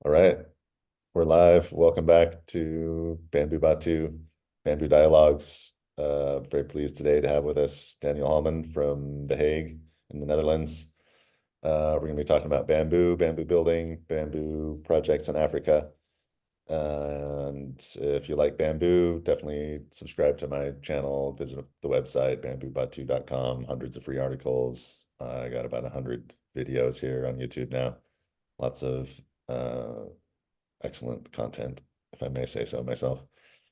All right, we're live. Welcome back to Bambu Batu, Bamboo Dialogues. Very pleased today to have with us Daniel Halman from The Hague in the Netherlands. We're going to be talking about bamboo, bamboo building, bamboo projects in Africa. And if you like bamboo, definitely subscribe to my channel, visit the website, bambubatu.com, hundreds of free articles. I got about 100 videos here on YouTube now. Lots of uh, excellent content, if I may say so myself.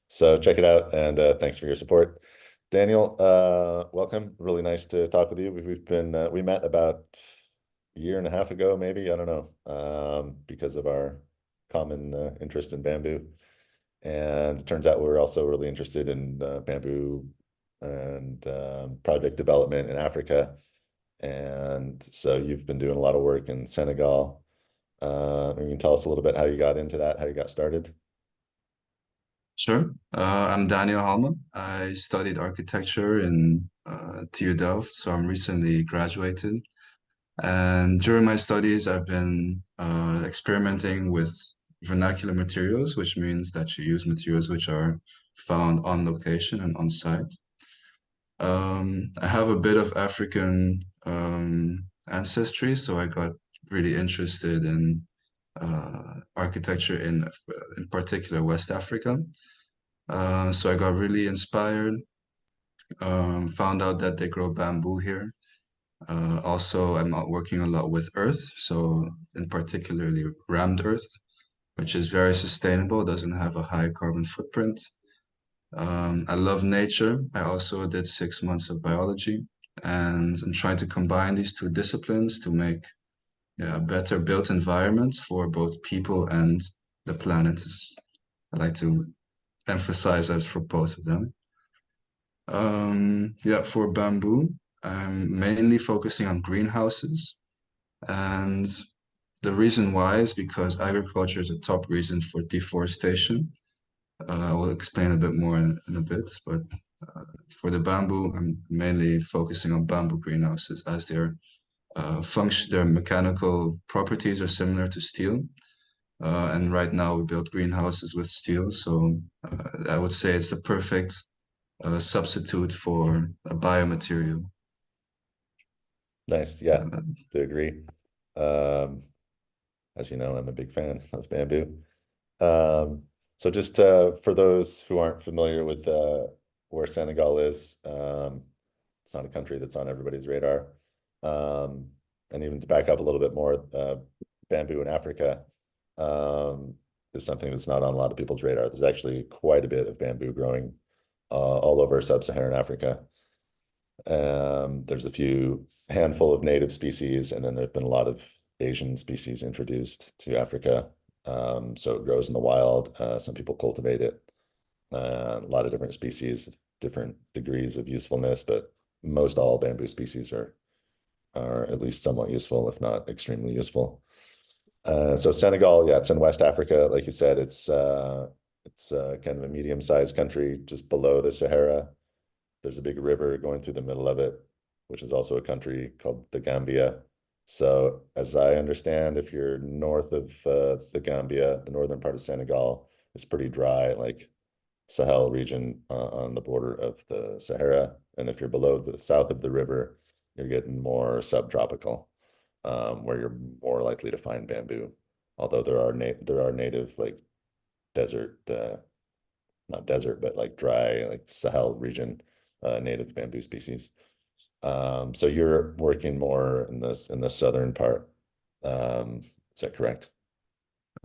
So check it out, and thanks for your support. Daniel, welcome. Really nice to talk with you. We've been we met about a year and a half ago, maybe, I don't know, because of our common interest in bamboo. And it turns out we're also really interested in bamboo and project development in Africa. And so you've been doing a lot of work in Senegal. You can tell us a little bit how you got into that, how you got started. Sure. I'm Daniel Halman. I studied architecture in TU Delft, so I'm recently graduated. And during my studies, I've been experimenting with vernacular materials, which means that you use materials which are found on location and on site. I have a bit of African ancestry, so I got really interested in architecture in particular West Africa. So I got really inspired, found out that they grow bamboo here. Also, I'm out working a lot with earth, so in particularly rammed earth, which is very sustainable, doesn't have a high carbon footprint. I love nature. I also did 6 months of biology, and I'm trying to combine these two disciplines to make better built environments for both people and the planet. I like to emphasize as for both of them. Yeah, for bamboo, I'm mainly focusing on greenhouses. And the reason why is because agriculture is a top reason for deforestation. I will explain a bit more in a bit, but for the bamboo, I'm mainly focusing on bamboo greenhouses as their mechanical properties are similar to steel. And right now we build greenhouses with steel, so I would say it's the perfect substitute for a biomaterial. Nice. Yeah, Uh, to agree. Um, as you know, I'm a big fan of bamboo. Um, so just for those who aren't familiar with where Senegal is, it's not a country that's on everybody's radar. Um, and even to back up a little bit more, bamboo in Africa is something that's not on a lot of people's radar. There's actually quite a bit of bamboo growing all over sub-Saharan Africa. There's a few handful of native species, and then there's been a lot of Asian species introduced to Africa. So it grows in the wild. Some people cultivate it. A lot of different species, different degrees of usefulness, but most all bamboo species are at least somewhat useful, if not extremely useful. So Senegal, yeah, it's in West Africa. Like you said, it's kind of a medium-sized country just below the Sahara. There's a big river going through the middle of it, which is also a country called the Gambia. So, as I understand, if you're north of the Gambia, the northern part of Senegal is pretty dry, like Sahel region on the border of the Sahara. And if you're below the south of the river, you're getting more subtropical, where you're more likely to find bamboo. Although there are native like desert not desert, but like dry, like Sahel region, native bamboo species. So you're working more in the southern part. Is that correct?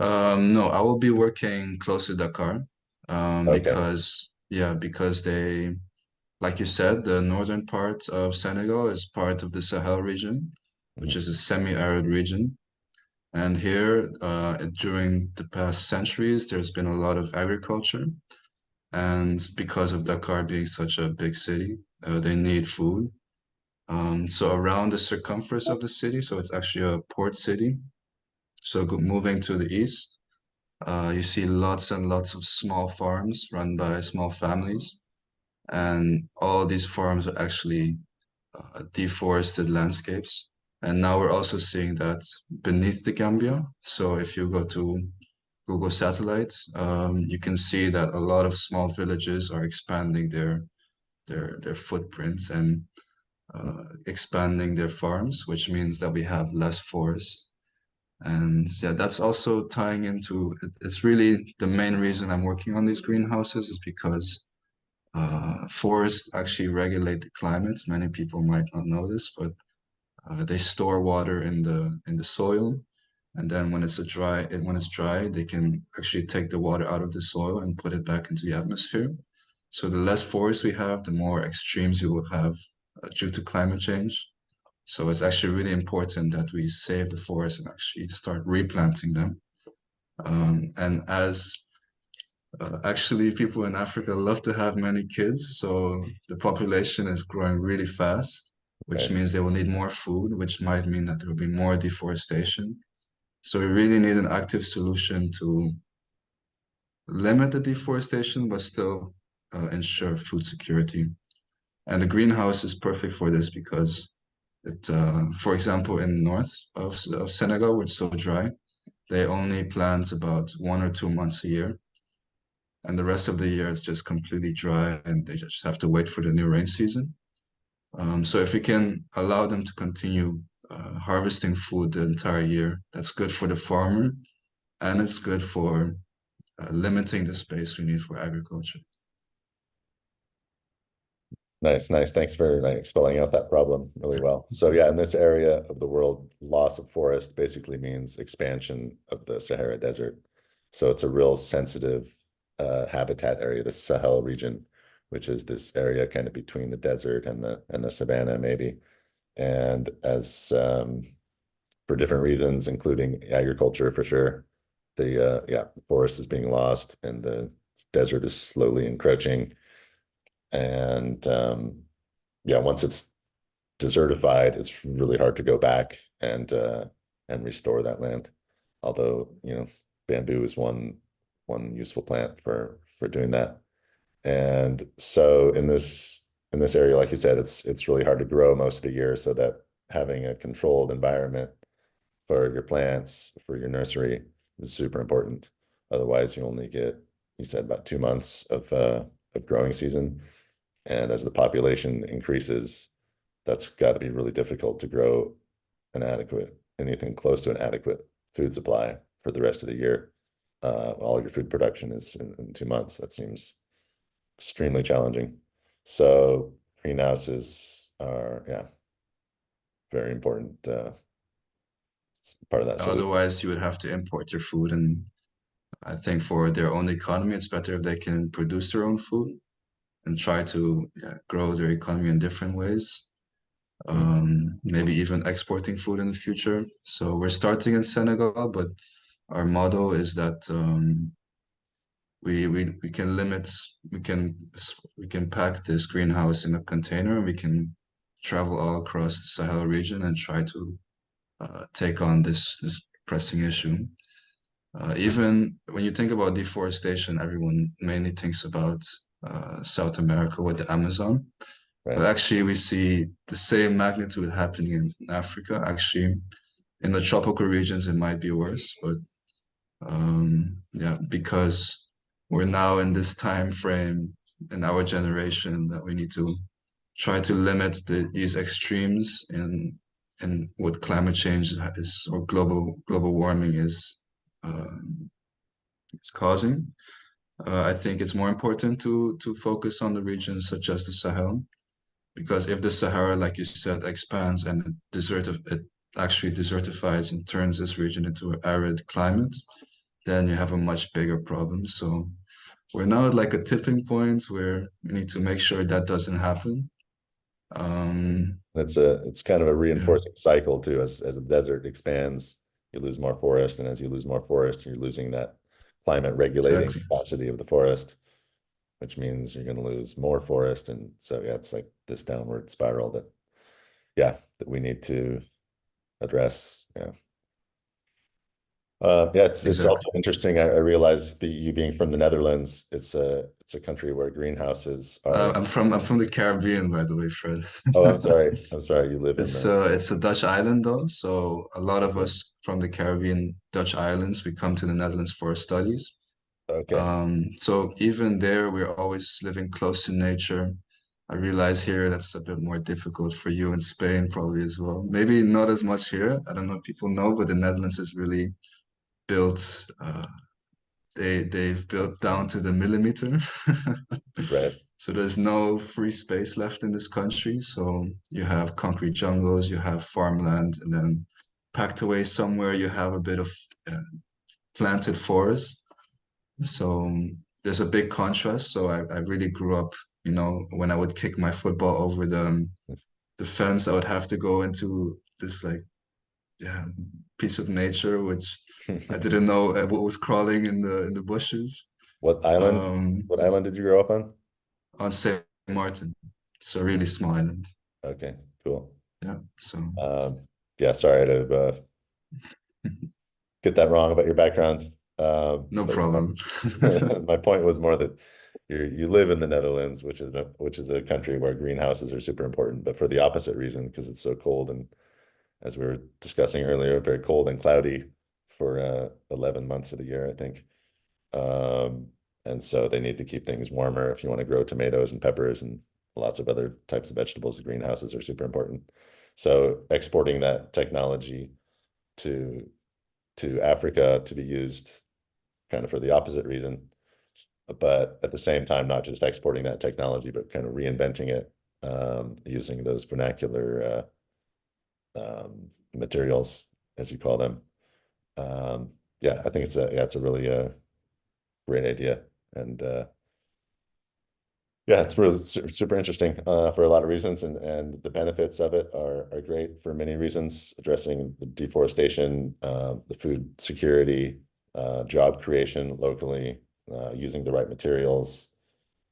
no, I will be working close to Dakar, Okay. because like you said, the northern part of Senegal is part of the Sahel region, which Mhm. is a semi-arid region. And here, during the past centuries, there's been a lot of agriculture. And because of Dakar being such a big city, they need food. So around the circumference of the city, so it's actually a port city. So moving to the east, you see lots and lots of small farms run by small families. And all these farms are actually deforested landscapes. And now we're also seeing that beneath the Gambia. So if you go to Google Satellite, you can see that a lot of small villages are expanding their footprints and expanding their farms, which means that we have less forest. And yeah, that's also tying into it's really the main reason I'm working on these greenhouses is because forests actually regulate the climate. Many people might not know this, but they store water in the soil, and then when it's dry, they can actually take the water out of the soil and put it back into the atmosphere. So the less forests we have, the more extremes you will have due to climate change. So it's actually really important that we save the forests and actually start replanting them. And as actually people in Africa love to have many kids, so the population is growing really fast, which Right. means they will need more food, which might mean that there will be more deforestation. So we really need an active solution to limit the deforestation, but still ensure food security. And the greenhouse is perfect for this because for example, in north of Senegal, where it's so dry, they only plant about 1 or 2 months a year, and the rest of the year is just completely dry, and they just have to wait for the new rain season. So if we can allow them to continue harvesting food the entire year, that's good for the farmer, and it's good for limiting the space we need for agriculture. Nice, nice. Thanks for like spelling out that problem really well. So yeah, in this area of the world, loss of forest basically means expansion of the Sahara Desert. So it's a real sensitive habitat area, the Sahel region, which is this area kind of between the desert and the savanna maybe. And as for different reasons, including agriculture for sure, the forest is being lost and the desert is slowly encroaching. And yeah, once it's desertified, it's really hard to go back and restore that land. Although, bamboo is one useful plant for doing that. And so in this area, like you said, it's really hard to grow most of the year, so that having a controlled environment for your plants, for your nursery is super important. Otherwise, you only get, you said, about 2 months of growing season. And as the population increases, that's got to be really difficult to grow anything close to an adequate food supply for the rest of the year. All your food production is in 2 months. That seems extremely challenging. So greenhouses are, yeah, very important. It's part of that solution. Otherwise, you would have to import your food, and I think for their own economy, it's better if they can produce their own food and try to grow their economy in different ways. Mm. Maybe even exporting food in the future. So we're starting in Senegal, but our motto is that we can limit we can pack this greenhouse in a container and we can travel all across the Sahel region and try to take on this pressing issue. Even when you think about deforestation, everyone mainly thinks about South America with the Amazon. But Right. actually, we see the same magnitude happening in Africa. Actually, in the tropical regions, it might be worse. But yeah, because we're now in this time frame in our generation that we need to try to limit these extremes in what climate change is or global warming is causing. I think it's more important to focus on the regions such as the Sahel, because if the Sahara, like you said, expands and it actually desertifies and turns this region into an arid climate, then you have a much bigger problem. So we're now at like a tipping point where we need to make sure that doesn't happen. Um, It's kind of a yeah, reinforcing cycle too. As the desert expands, you lose more forest, and as you lose more forest, you're losing that climate regulating exactly. capacity of the forest, which means you're going to lose more forest. And so yeah, it's like this downward spiral that we need to address. Yeah. Yeah, it's also Exactly. interesting. I realize you being from the Netherlands, it's a country where greenhouses are. I'm from the Caribbean, by the way, Fred. Oh, I'm sorry. I'm sorry. You live in the. It's a Dutch island though, so a lot of Okay. us from the Caribbean Dutch islands, we come to the Netherlands for our studies. Okay. So even there, we're always living close to nature. I realize here that's a bit more difficult for you in Spain, probably as well. Maybe not as much here. I don't know if people know, but the Netherlands is really built. They've built That's down to the millimeter. right. So there's no free space left in this country. So you have concrete jungles, you have farmland, and then packed away somewhere you have a bit of uh, planted forest. So there's a big contrast. So I really grew up, when I would kick my football over the fence, I would have to go into this like yeah, piece of nature, which I didn't know what was crawling in the bushes. What island? Um, What island did you grow up on? on Saint Martin. It's a really small island. Okay, cool. Yeah, so Yeah, sorry to get that wrong about your background. no But problem. my point was more that you live in the Netherlands, which is a country where greenhouses are super important, but for the opposite reason, because it's so cold and as we were discussing earlier, very cold and cloudy for 11 months of the year, I think. Um, and so they need to keep things warmer if you want to grow tomatoes and peppers and lots of other types of vegetables. The greenhouses are super important. So exporting that technology to Africa to be used kind of for the opposite reason, but at the same time, not just exporting that technology, but kind of reinventing it using those vernacular materials, as you call them. Yeah, I think it's a really great idea, and yeah, it's really super interesting for a lot of reasons, and the benefits of it are great for many reasons, addressing the deforestation, the food security, job creation locally, using the right materials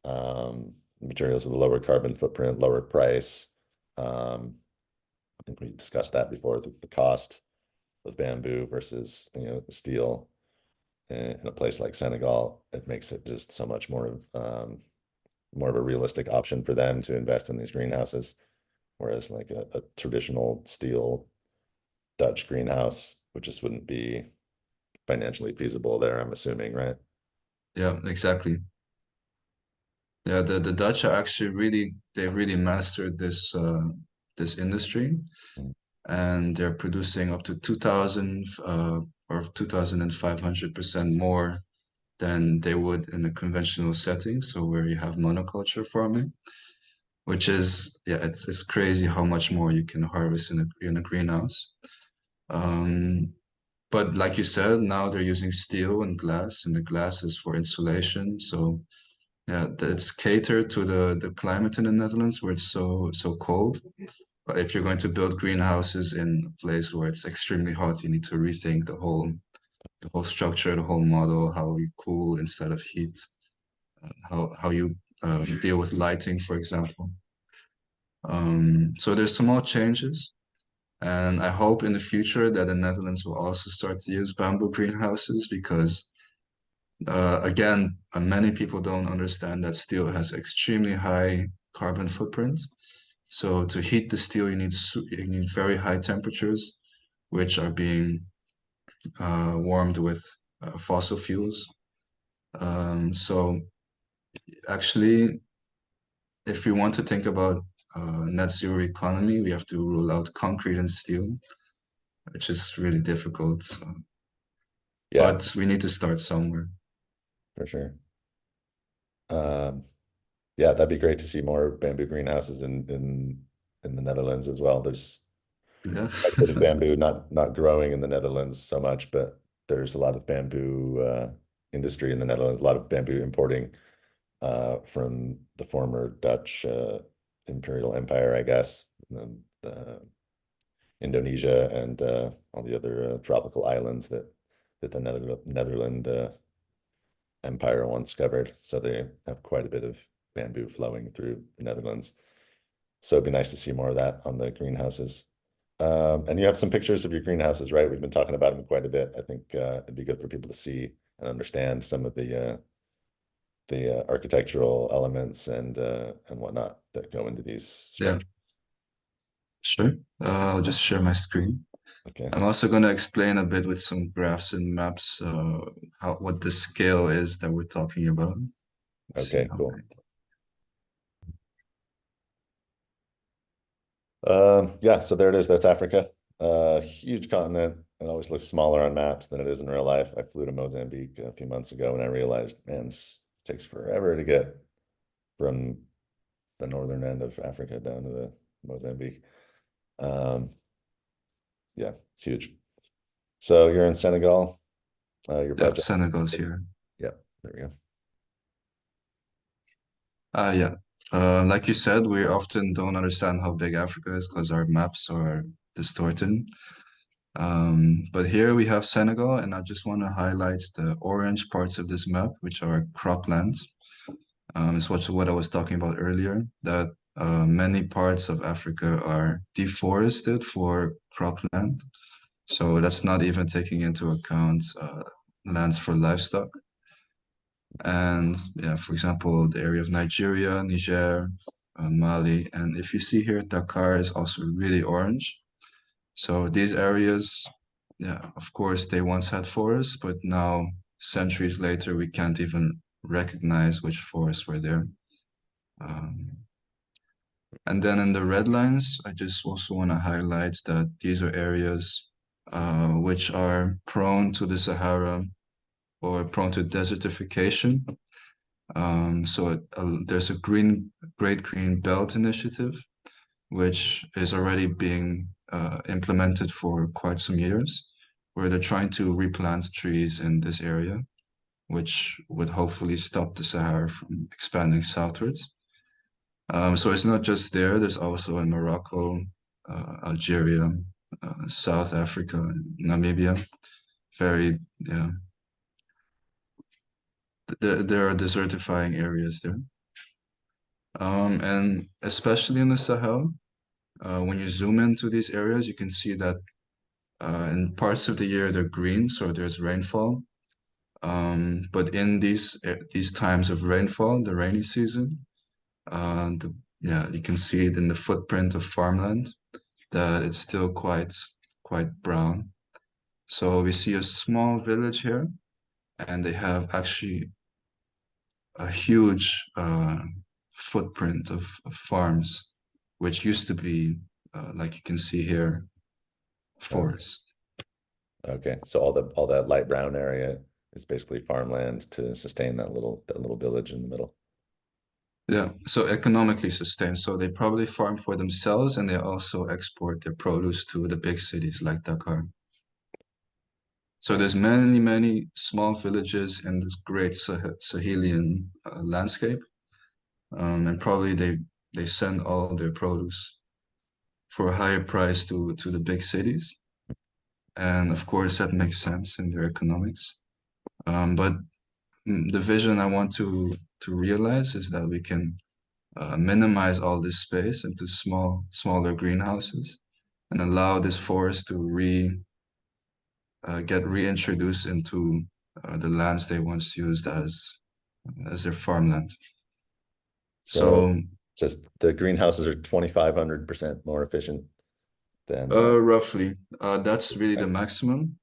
with a lower carbon footprint, lower price. Um, I think we discussed that before, the cost of bamboo versus steel in a place like Senegal. It makes it just so much more of a realistic option for them to invest in these greenhouses. Whereas like a traditional steel Dutch greenhouse, which just wouldn't be financially feasible there, I'm assuming, right? Yeah, exactly. Yeah, the Dutch are actually they've really mastered this industry, Mm. and they're producing up to 2000 or 2500% more than they would in a conventional setting, so where you have monoculture farming, which is yeah, it's crazy how much more you can harvest in a greenhouse. Um, but like you said, now they're using steel and glass, and the glass is for insulation. So yeah, it's catered to the climate in the Netherlands where it's so cold. But if you're going to build greenhouses in a place where it's extremely hot, you need to rethink the whole structure, the whole model, how you cool instead of heat, how you deal with lighting, for example. So there's small changes, and I hope in the future that the Netherlands will also start to use bamboo greenhouses because, again, many people don't understand that steel has extremely high carbon footprint. So to heat the steel, you need very high temperatures, which are being warmed with fossil fuels. So actually, if we want to think about net zero economy, we have to rule out concrete and steel, which is really difficult. Yeah, But we need to start somewhere. for sure. Um, yeah, that'd be great to see more bamboo greenhouses in the Netherlands as well. There's Yeah. quite a bit of bamboo not growing in the Netherlands so much, but there's a lot of bamboo industry in the Netherlands, a lot of bamboo importing from the former Dutch imperial empire, I guess, Indonesia and all the other tropical islands that the Netherlands empire once covered. So they have quite a bit of bamboo flowing through the Netherlands. So it'd be nice to see more of that on the greenhouses. And you have some pictures of your greenhouses, right? We've been talking about them quite a bit. I think it'd be good for people to see and understand some of the architectural elements and whatnot that go into these Yeah, structures. sure. I'll just share my screen. Okay. I'm also going to explain a bit with some graphs and maps, how what the scale is that we're talking about. See Okay, how cool. big. Yeah, so there it is. That's Africa. Huge continent. It always looks smaller on maps than it is in real life. I flew to Mozambique a few months ago and I realized, man, this takes forever to get from the northern end of Africa down to the Mozambique. Um, yeah, it's huge. So you're in Senegal, your Yeah, project. Senegal's here. Yeah, there we go. Yeah. Like you said, we often don't understand how big Africa is because our maps are distorted. But here we have Senegal, and I just want to highlight the orange parts of this map, which are croplands. It's what I was talking about earlier, that many parts of Africa are deforested for cropland. So that's not even taking into account lands for livestock. And yeah, for example, the area of Nigeria, Niger, Mali, and if you see here, Dakar is also really orange. So these areas, yeah, of course, they once had forests, but now, centuries later, we can't even recognize which forests were there. Um, and then in the red lines, I just also want to highlight that these are areas which are prone to the Sahara or prone to desertification. There's a Great Green Belt Initiative, which is already being implemented for quite some years, where they're trying to replant trees in this area, which would hopefully stop the Sahara from expanding southwards. So it's not just there, there's also in Morocco, Algeria, South Africa, Namibia. Very, yeah, there are desertifying areas there. And especially in the Sahel, when you zoom into these areas, you can see that in parts of the year they're green, so there's rainfall. But in these times of rainfall, the rainy season, yeah, you can see it in the footprint of farmland that it's still quite brown. So we see a small village here, and they have actually a huge footprint of farms, which used to be, like you can see here, Okay. forest. Okay. So all that light brown area is basically farmland to sustain that little village in the middle. Yeah, so economically sustained. So they probably farm for themselves and they also export their produce to the big cities like Dakar. So there's many small villages in this great Sahelian landscape. And probably they send all their produce for a higher price to the big cities. And of course, that makes sense in their economics. But the vision I want to realize is that we can minimize all this space into smaller greenhouses and allow this forest to get reintroduced into the lands they once used as their farmland. So So just the greenhouses are 2,500% more efficient than roughly, that's really the maximum.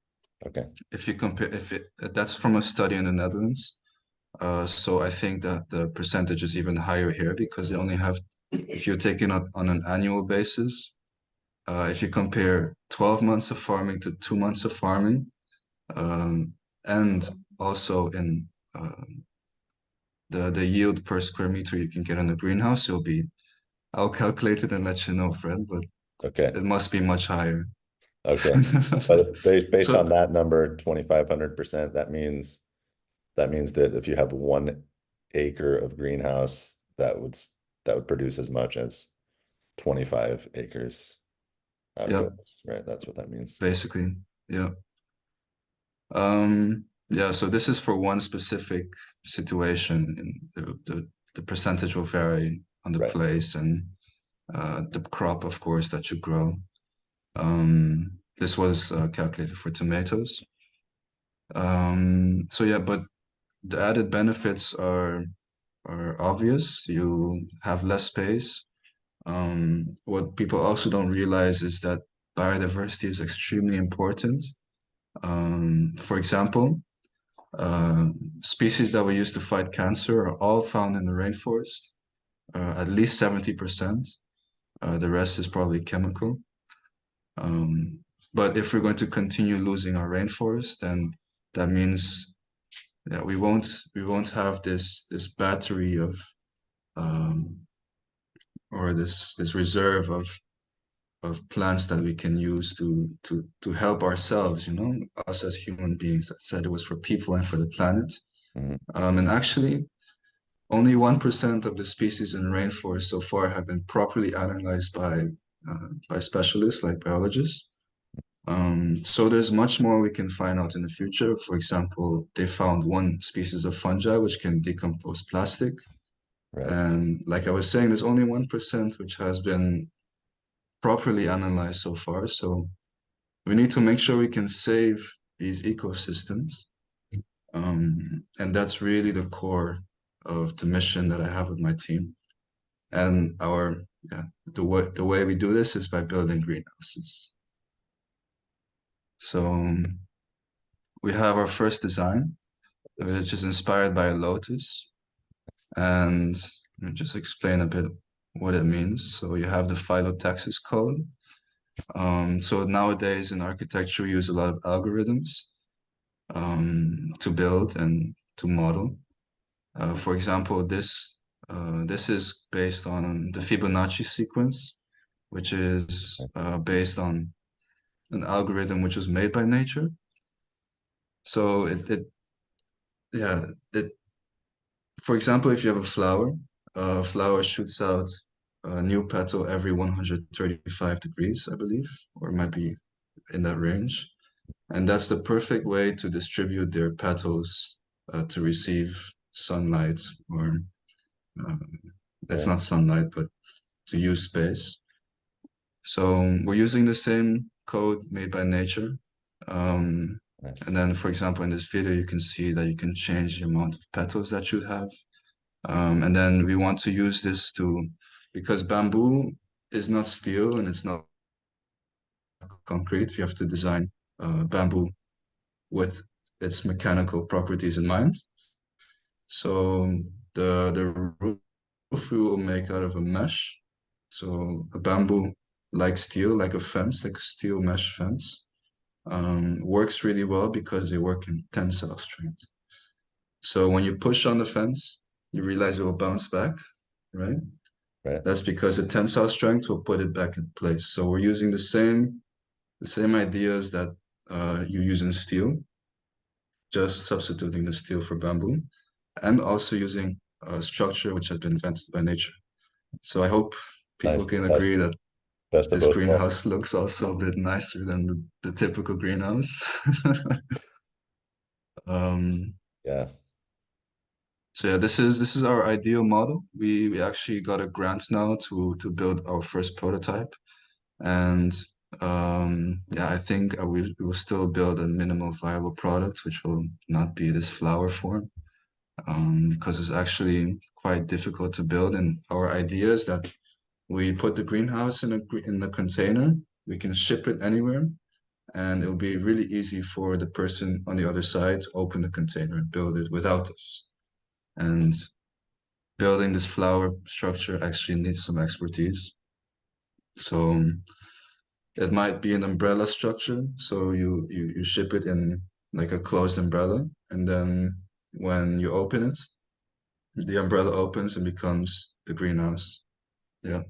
okay. If you compare, if it that's from a study in the Netherlands. So I think that the percentage is even higher here because they only have, if you're taking it on an annual basis, if you compare 12 months of farming to 2 months of farming, and also in the yield per square meter you can get in a greenhouse, I'll calculate it and let you know, Fred, but Okay. it must be much higher. Okay. But based So on that number, 2,500%, that means that if you have 1 acre of greenhouse, that would produce as much as 25 acres yeah, outdoors, right? That's what that means. basically, yeah. Yeah, so this is for one specific situation. The percentage will vary on the Right. place and the crop, of course, that you grow. This was calculated for tomatoes. So yeah, but the added benefits are obvious. You have less space. What people also don't realize is that biodiversity is extremely important. For example, uh, species that we use to fight cancer are all found in the rainforest, at least 70%. The rest is probably chemical. Um, but if we're going to continue losing our rainforest, then that means that we won't have this battery of um, or this reserve of plants that we can use to help ourselves, us as human beings. I said it was for people and for the planet. Mhm. And actually, only 1% of the species in rainforest so far have been properly analyzed by specialists like biologists. So there's much more we can find out in the future. For example, they found one species of fungi which can decompose plastic. Right. And like I was saying, there's only 1% which has been properly analyzed so far. So we need to make sure we can save these ecosystems. And that's really the core of the mission that I have with my team. And yeah, the way we do this is by building greenhouses. So we have our first design, It's which is inspired by a lotus. And let me just explain a bit what it means. So you have the phyllotaxis code. So nowadays in architecture, we use a lot of algorithms to build and to model. For example, this is based on the Fibonacci sequence, which is based on an algorithm which was made by nature. So yeah, for example, if you have a flower shoots out a new petal every 135 degrees, I believe, or it might be in that range. And that's the perfect way to distribute their petals to receive sunlight, or uh, it's right. not sunlight, but to use space. So we're using the same code made by nature. Um, and Nice. then, for example, in this video, you can see that you can change the amount of petals that you have. And then we want to use this because bamboo is not steel and it's not concrete. You have to design bamboo with its mechanical properties in mind. So the roof we will make out of a mesh. So a bamboo like steel, like a fence, like a steel mesh fence, works really well because they work in tensile strength. So when you push on the fence, you realize it will bounce back, right? Right. That's because the tensile strength will put it back in place. So we're using the same ideas that you use in steel, just substituting the steel for bamboo, and also using a structure which has been invented by nature. So I hope Nice. people can Best, agree that best of this both worlds. greenhouse looks also a bit nicer than the typical greenhouse. Um, Yeah. so yeah, this is our ideal model. We actually got a grant now to build our first prototype. And yeah, I think we will still build a minimal viable product, which will not be this flower form, because it's actually quite difficult to build. And our idea is that we put the greenhouse in a container, we can ship it anywhere, and it will be really easy for the person on the other side to open the container and build it without us. And building this flower structure actually needs some expertise. So it might be an umbrella structure. So you ship it in like a closed umbrella, and then when you open it, the umbrella opens and becomes the greenhouse. Yeah.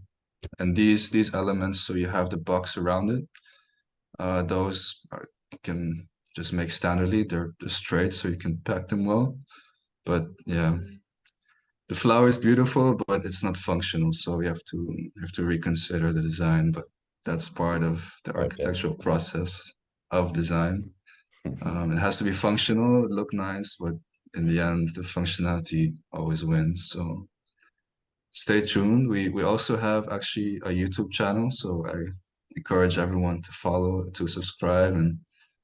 And these elements, so you have the box around it. You can just make standardly. They're straight, so you can pack them well. But yeah, the flower is beautiful, but it's not functional. So we have to reconsider the design. But that's part of the Okay. architectural process of design. It has to be functional, look nice, but in the end, the functionality always wins. So stay tuned. We also have actually a YouTube channel, so encourage everyone to follow, to subscribe, and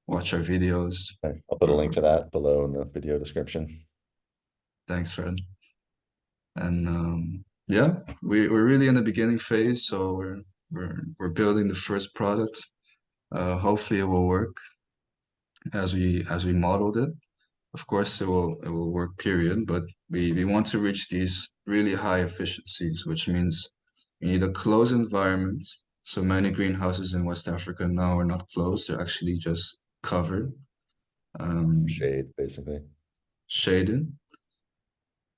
watch our videos. Okay, I'll put a link Uh, to that below in the video description. Thanks, Fred. And yeah, we're really in the beginning phase, so we're building the first product. Hopefully, it will work as we modeled it. Of course, it will work, period. But we want to reach these really high efficiencies, which means we need a closed environment. So many greenhouses in West Africa now are not closed; they're actually just covered, um, Shade, basically. shaded.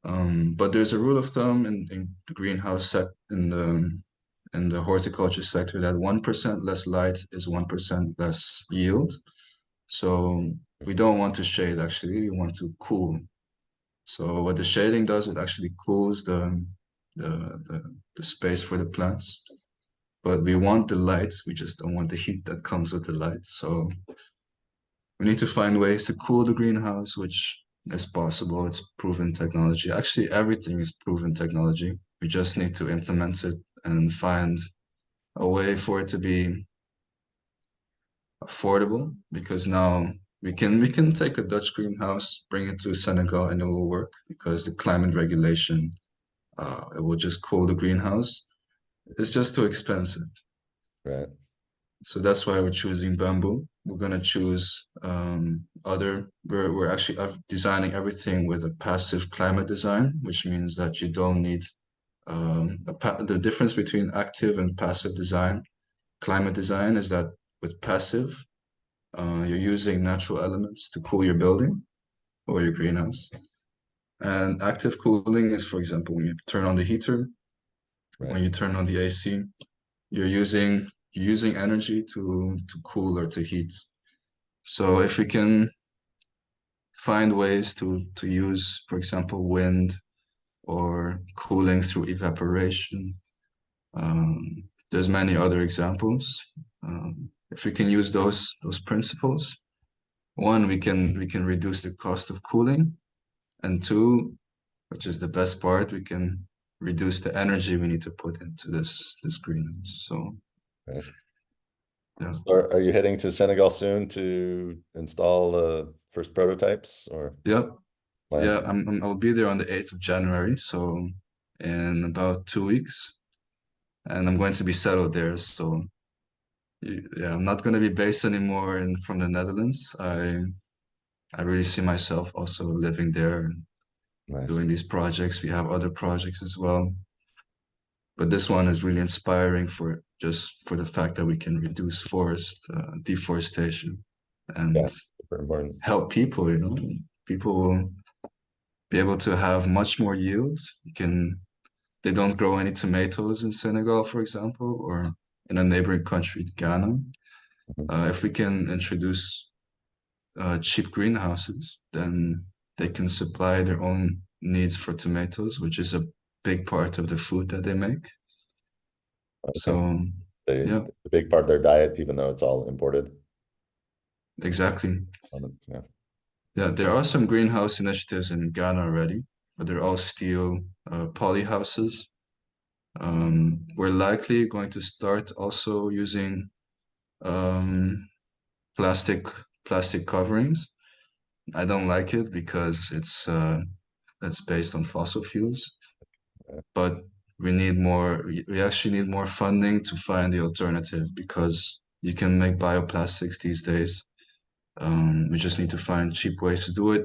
But there's a rule of thumb in the greenhouse sec in the horticulture sector that 1% less light is 1% less yield. So we don't want to shade actually, we want to cool. So what the shading does, it actually cools the the space for the plants. But we want the light, we just don't want the heat that comes with the light. So we need to find ways to cool the greenhouse, which is possible. It's proven technology. Actually, everything is proven technology. We just need to implement it and find a way for it to be affordable because now we can take a Dutch greenhouse, bring it to Senegal, and it will work because the climate regulation it will just cool the greenhouse. It's just too expensive. Right. So that's why we're choosing bamboo. We're gonna choose other. We're actually designing everything with a passive climate design, which means that you don't need the difference between active and passive design. Climate design is that with passive, you're using natural elements to cool your building or your greenhouse. And active cooling is, for example, when you turn on the heater, Right. when you turn on the AC, you're using energy to cool or to heat. So if we can find ways to use, for example, wind or cooling through evaporation, there's many other examples. If we can use those principles, one, we can reduce the cost of cooling, and two, which is the best part, we can reduce the energy we need to put into this greenhouse. So Right. yeah. So are you heading to Senegal soon to install the first prototypes or Yep. plan? Yeah, I'll be there on the 8th of January, so in about 2 weeks, and I'm going to be settled there. So yeah, I'm not going to be based anymore in from the Netherlands. I really see myself also living there and doing Nice. these projects. We have other projects as well, but this one is really inspiring for just for the fact that we can reduce forest deforestation Yeah, and super important. help people. People will be able to have much more yield. You can They don't grow any tomatoes in Senegal, for example, or in a neighboring country, Ghana. Mhm. If we can introduce cheap greenhouses, then they can supply their own needs for tomatoes, which is a big part of the food that they make. Okay. So, yeah, It's a big part of their diet, even though it's all imported. exactly. Yeah. Yeah, there are some greenhouse initiatives in Ghana already, but they're all steel poly houses. We're likely going to start also using um, plastic plastic coverings. I don't like it because it's based on fossil fuels, Yeah. but we actually need more funding to find the alternative because you can make bioplastics these days. We just need to find cheap ways to do it.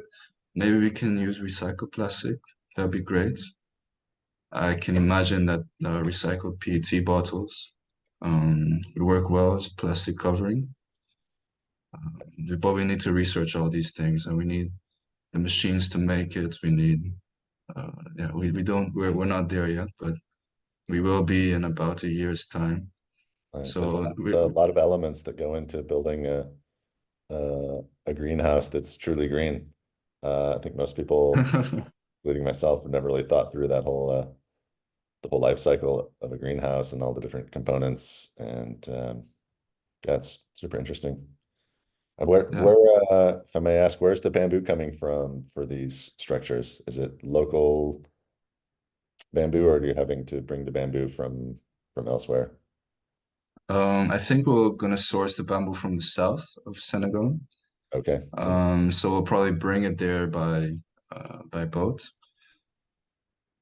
Maybe we can use recycled plastic. That'd be great. I can imagine that recycled PET bottles would work well as plastic covering. But we need to research all these things and we need the machines to make it. We need, yeah, we don't, we're not there yet, but we will be in about a year's time. Nice. There's So a lot of elements that go into building a greenhouse that's truly green. I think most people, including myself, have never really thought through that whole the whole life cycle of a greenhouse and all the different components. And yeah, it's super interesting. And yeah, if I may ask, where's the bamboo coming from for these structures? Is it local bamboo, or are you having to bring the bamboo from elsewhere? I think we're gonna source the bamboo from the south of Senegal. Okay, so So we'll probably bring it there by boat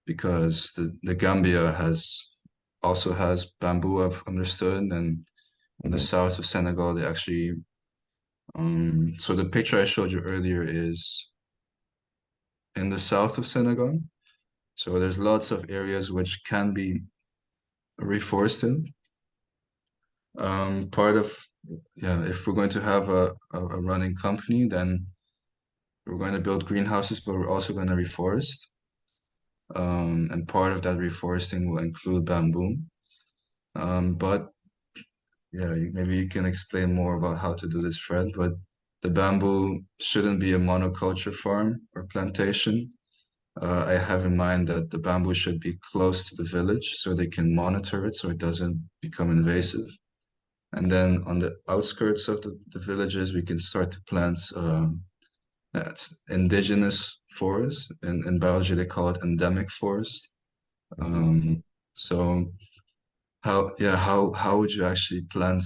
because the Gambia has bamboo, I've understood, and in the mhm. south of Senegal they actually so the picture I showed you earlier is in the south of Senegal. So there's lots of areas which can be reforested. Part of yeah, if we're going to have a running company, then we're going to build greenhouses, but we're also going to reforest. And part of that reforesting will include bamboo. But yeah, maybe you can explain more about how to do this, Fred. But the bamboo shouldn't be a monoculture farm or plantation. I have in mind that the bamboo should be close to the village so they can monitor it so it doesn't become invasive. And then on the outskirts of the villages, we can start to plant that's indigenous forest. In biology, they call it endemic forest. Mhm. Um, so how would you actually plant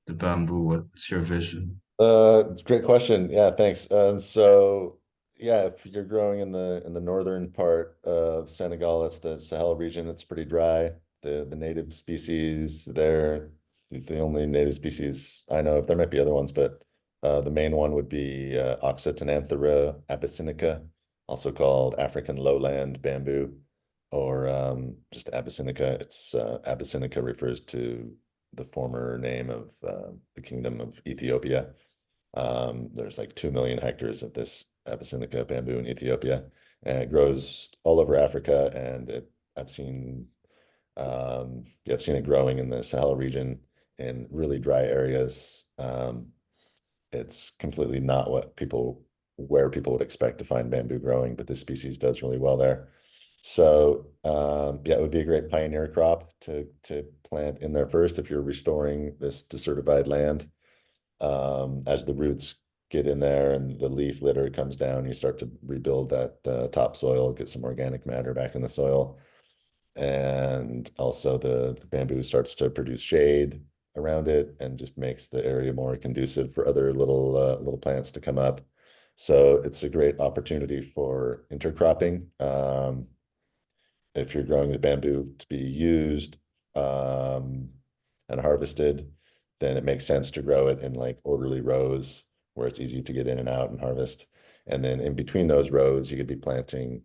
the bamboo? What's your vision? It's a great question. Yeah, thanks. So yeah, if you're growing in the northern part of Senegal, that's the Sahel region, it's pretty dry. The native species there, the only native species I know of, there might be other ones, but the main one would be Oxytenanthera abyssinica, also called African lowland bamboo, or just Abyssinica. It's Abyssinica refers to the former name of the Kingdom of Ethiopia. There's like 2 million hectares of this Abyssinica bamboo in Ethiopia, and it grows all over Africa. And I've seen, yeah, I've seen it growing in the Sahel region in really dry areas. It's completely not where people would expect to find bamboo growing, but this species does really well there. So, yeah, it would be a great pioneer crop to plant in there first if you're restoring this desertified land. As the roots get in there and the leaf litter comes down, you start to rebuild that topsoil, get some organic matter back in the soil. And also the bamboo starts to produce shade around it and just makes the area more conducive for other little plants to come up. So it's a great opportunity for intercropping. If you're growing the bamboo to be used um, and harvested, then it makes sense to grow it in like orderly rows where it's easy to get in and out and harvest. And then in between those rows, you could be planting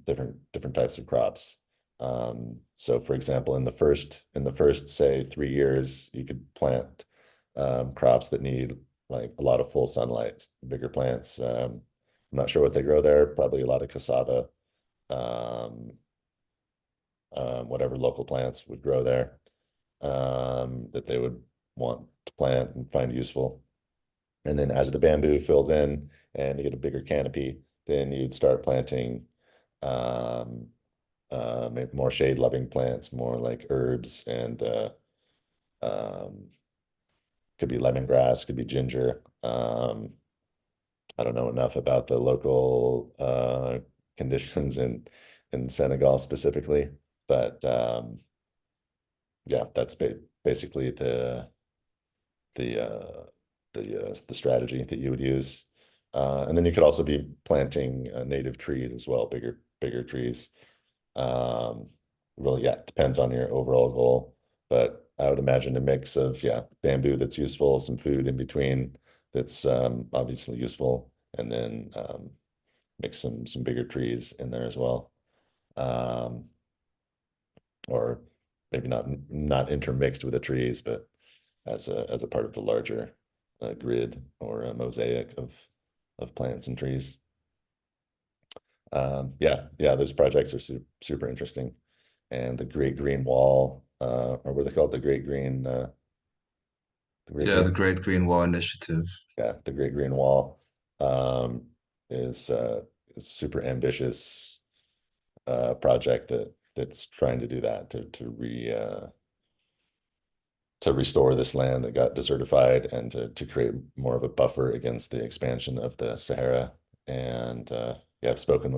different types of crops. So for example, in the first say 3 years, you could plant crops that need like a lot of full sunlight, bigger plants. I'm not sure what they grow there, probably a lot of cassava, um, whatever local plants would grow there that they would want to plant and find useful. And then as the bamboo fills in and you get a bigger canopy, then you'd start planting um, maybe more shade-loving plants, more like herbs and um, could be lemongrass, could be ginger. I don't know enough about the local conditions in Senegal specifically, but yeah, that's basically the the strategy that you would use. And then you could also be planting native trees as well, bigger trees. Um, really, yeah, it depends on your overall goal, but I would imagine a mix of yeah, bamboo that's useful, some food in between that's obviously useful, and then mix some bigger trees in there as well. Um, or maybe not intermixed with the trees, but as a part of the larger grid or a mosaic of plants and trees. Yeah, those projects are super interesting. And the Great Green Wall, or what are they called? The Great Yeah, Green, the Great Green Wall Initiative. yeah, the Great Green Wall um, is super ambitious project that's trying to do that to restore this land that got desertified and to create more of a buffer against the expansion of the Sahara. And yeah, I've spoken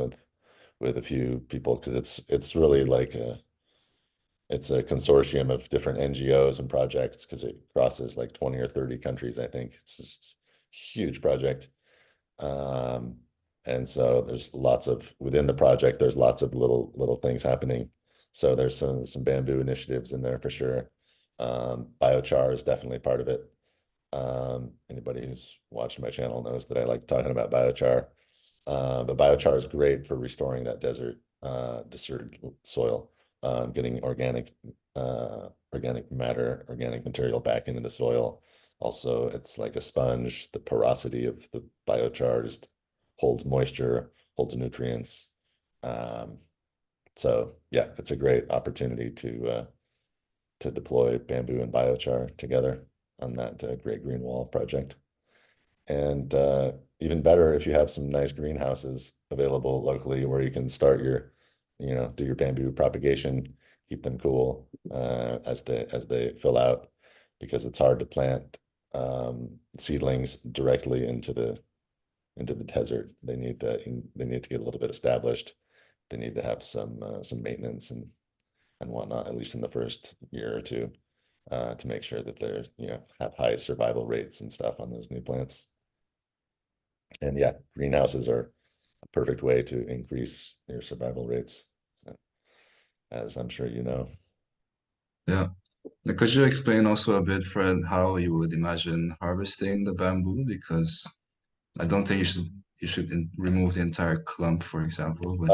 with a few people because it's really like it's a consortium of different NGOs and projects because it crosses like 20 or 30 countries, I think. It's just a huge project. Um, and so there's lots of within the project, there's lots of little things happening. So there's some bamboo initiatives in there for sure. Biochar is definitely part of it. Anybody who's watched my channel knows that I like talking about biochar. But biochar is great for restoring that deserted soil, getting organic matter, organic material back into the soil. Also, it's like a sponge. The porosity of the biochar just holds moisture, holds nutrients. Um, so yeah, it's a great opportunity to deploy bamboo and biochar together on that Great Green Wall project. And even better if you have some nice greenhouses available locally where you can start do your bamboo propagation, keep them cool as they fill out, because it's hard to plant seedlings directly into the desert. They need to get a little bit established. They need to have some maintenance and whatnot, at least in the first year or two, to make sure that they're have high survival rates and stuff on those new plants. And yeah, greenhouses are a perfect way to increase your survival rates, as I'm sure you know. Yeah. Could you explain also a bit, Fred, how you would imagine harvesting the bamboo? Because I don't think you should remove the entire clump, for example, but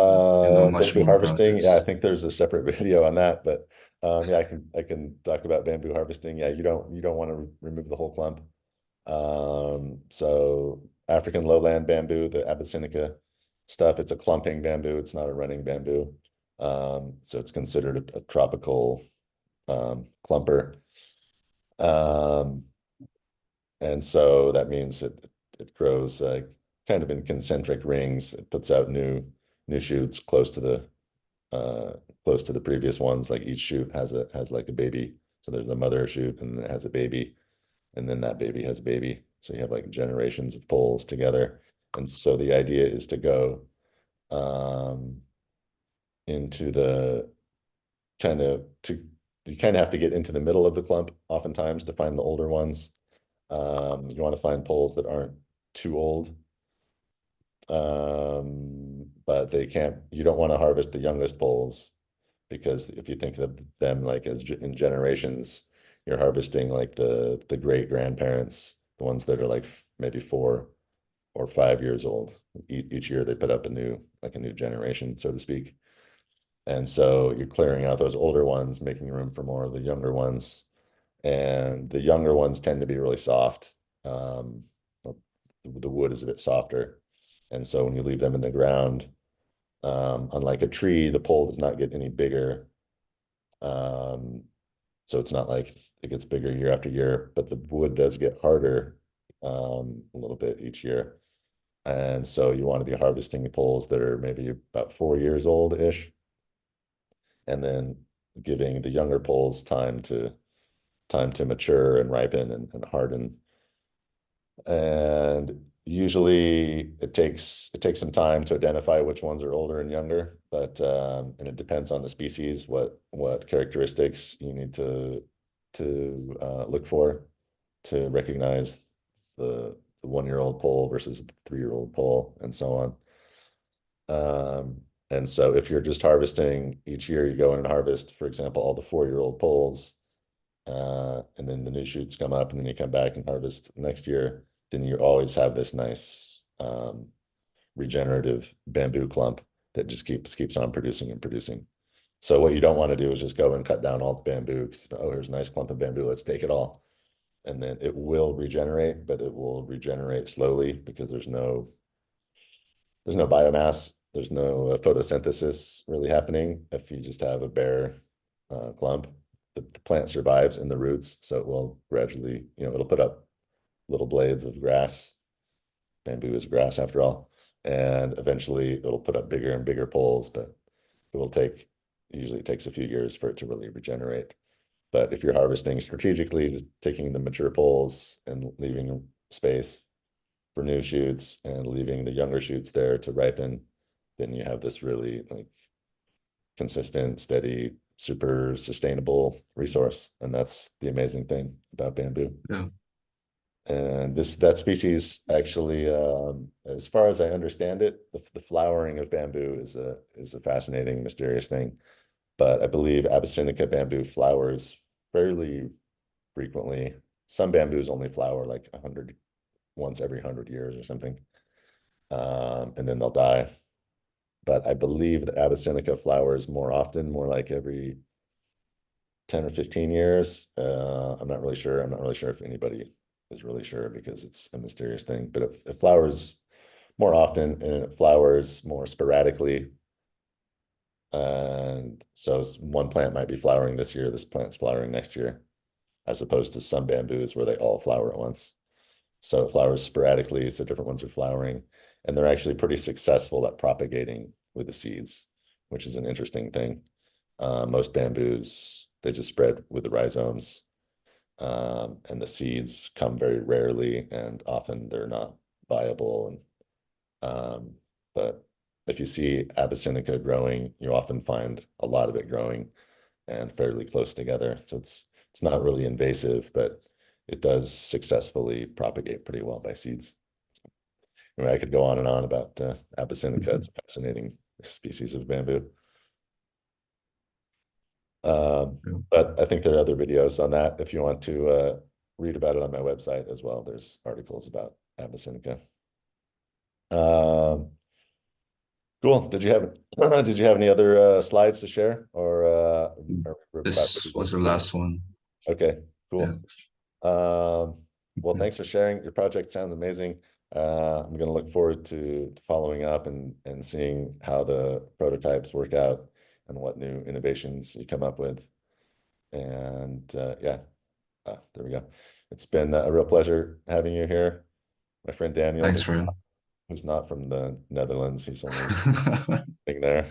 much Bamboo more about harvesting. Yeah, I this. think there's a separate video on that, but yeah, I can talk about bamboo harvesting. Yeah, you don't want to remove the whole clump. So African lowland bamboo, the Abyssinica stuff, it's a clumping bamboo. It's not a running bamboo. So it's considered a tropical clumper. Um, and so that means it grows kind of in concentric rings. It puts out new shoots uh, close to the previous ones. Like each shoot has like a baby. So there's a mother shoot, and then it has a baby, and then that baby has a baby. So you have like generations of poles together. And so the idea is to go um, into the kind of to you kind of have to get into the middle of the clump oftentimes to find the older ones. You want to find poles that aren't too old, but you don't want to harvest the youngest poles, because if you think of them like in generations, you're harvesting like the great grandparents, the ones that are like maybe 4 or 5 years old. Each year they put up a new generation, so to speak. And so you're clearing out those older ones, making room for more of the younger ones. And the younger ones tend to be really soft. Um, the wood is a bit softer. And so when you leave them in the ground, unlike a tree, the pole does not get any bigger. Um, so it's not like it gets bigger year after year, but the wood does get harder a little bit each year. And so you want to be harvesting poles that are maybe about 4 years old-ish, and then giving the younger poles time to mature and ripen and harden. And usually it takes some time to identify which ones are older and younger, but and it depends on the species, what characteristics you need to look for to recognize the 1-year-old pole versus the 3-year-old pole, and so on. And so if you're just harvesting each year, you go in and harvest, for example, all the 4-year-old poles, and then the new shoots come up, and then you come back and harvest next year, then you always have this nice regenerative bamboo clump that just keeps on producing and producing. So what you don't want to do is just go and cut down all the bamboo. Oh, here's a nice clump of bamboo. Let's take it all. And then it will regenerate, but it will regenerate slowly because there's no biomass, there's no photosynthesis really happening. If you just have a bare clump, the plant survives in the roots, so it will gradually, it'll put up little blades of grass. Bamboo is grass after all, and eventually it'll put up bigger and bigger poles, but it will take usually it takes a few years for it to really regenerate. But if you're harvesting strategically, just taking the mature poles and leaving space for new shoots and leaving the younger shoots there to ripen, then you have this really like consistent, steady super sustainable resource. And that's the amazing thing about bamboo. Yeah. And that species actually, as far as I understand it, the flowering of bamboo is a fascinating, mysterious thing. But I believe Abyssinica bamboo flowers fairly frequently. Some bamboos only flower like 100 once every 100 years or something, and then they'll die. But I believe that Abyssinica flowers more often, more like every 10 or 15 years. I'm not really sure. I'm not really sure if anybody is really sure because it's a mysterious thing. But it flowers more often and it flowers more sporadically. And so one plant might be flowering this year, this plant's flowering next year, as opposed to some bamboos where they all flower at once. So it flowers sporadically, so different ones are flowering, and they're actually pretty successful at propagating with the seeds, which is an interesting thing. Most bamboos, they just spread with the rhizomes, and the seeds come very rarely, and often they're not viable. Um, but if you see Abyssinica growing, you often find a lot of it growing and fairly close together. So it's not really invasive, but it does successfully propagate pretty well by seeds. I mean, I could go on and on about Abyssinica. It's a fascinating species of bamboo. Yeah. But I think there are other videos on that if you want to read about it on my website as well. There's articles about Abyssinica. Um, cool. Did you have any other slides to share or we're about ready This to was the conclude? last one. Okay, Yeah. cool. Well, thanks for sharing. Your project sounds amazing. I'm going to look forward to following up and seeing how the prototypes work out and what new innovations you come up with. And yeah, there we go. It's been a real pleasure having you here, my friend Daniel, Thanks, friend. who's not from the Netherlands. He's only being there.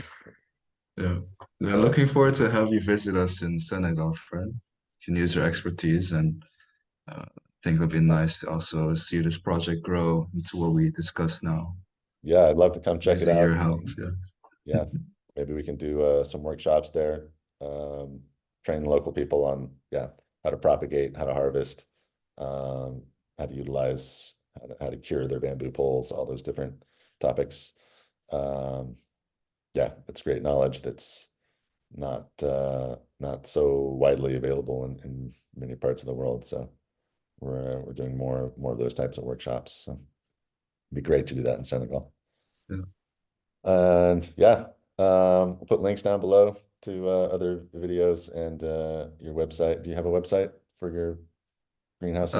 Yeah. We're Uh, looking forward to have you visit us in Senegal, friend. You can use your expertise and I think it would be nice to also see this project grow into what we discuss now yeah, I'd love to come check it using out. your help. Yeah. Yeah, maybe we can do some workshops there, um, train local people on, yeah, how to propagate, how to harvest, um, how to utilize, how to cure their bamboo poles, all those different topics. Um, yeah, it's great knowledge that's not so widely available in many parts of the world. So we're doing more of those types of workshops. So it'd be great to do that in Senegal. Yeah. And yeah, we'll put links down below to other videos and your website. Do you have a website for your greenhouses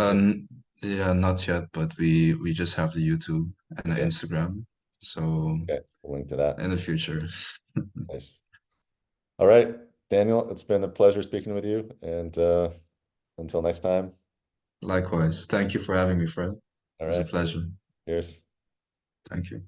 yet? Yeah, not yet, but we just have the YouTube and the Okay, Instagram. So okay, we'll link to that. in the future. Nice. All right, Daniel, it's been a pleasure speaking with you. And until next time, Likewise. Thank you for having me, Fred. It all was a right, pleasure. cheers. Thank you.